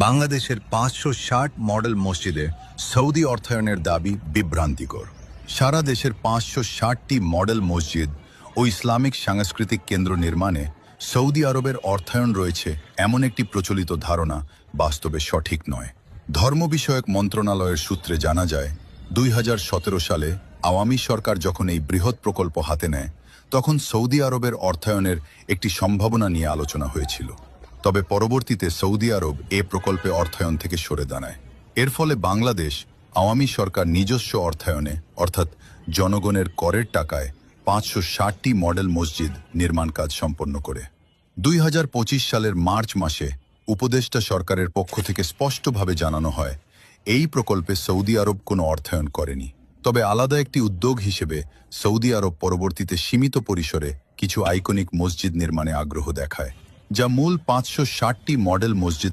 বাংলাদেশের ৫৬০ মডেল মসজিদে সৌদি অর্থায়নের দাবি বিভ্রান্তিকর। সারা দেশের ৫৬০টি মডেল মসজিদ ও ইসলামিক সাংস্কৃতিক কেন্দ্র নির্মাণে সৌদি আরবের অর্থায়ন রয়েছে এমন একটি প্রচলিত ধারণা বাস্তবে সঠিক নয়। ধর্ম বিষয়ক মন্ত্রণালয়ের সূত্রে জানা যায়, ২০১৭ সালে আওয়ামী সরকার যখন এই বৃহৎ প্রকল্প হাতে নেয়, তখন সৌদি আরবের অর্থায়নের একটি সম্ভাবনা নিয়ে আলোচনা হয়েছিল। তবে পরবর্তীতে সৌদি আরব এ প্রকল্পে অর্থায়ন থেকে সরে দাঁড়ায়। এর ফলে বাংলাদেশ আওয়ামী সরকার নিজস্ব অর্থায়নে অর্থাৎ জনগণের করের টাকায় ৫৬০টি মডেল মসজিদ নির্মাণ কাজ সম্পন্ন করে। ২০২৫ সালের মার্চ মাসে উপদেষ্টা সরকারের পক্ষ থেকে স্পষ্টভাবে জানানো হয়, এই প্রকল্পে সৌদি আরব কোনো অর্থায়ন করেনি। তবে আলাদা একটি উদ্যোগ হিসেবে সৌদি আরব পরবর্তীতে সীমিত পরিসরে কিছু আইকনিক মসজিদ নির্মাণে আগ্রহ দেখায়, যা মূল ৫৬০টি মডেল মসজিদ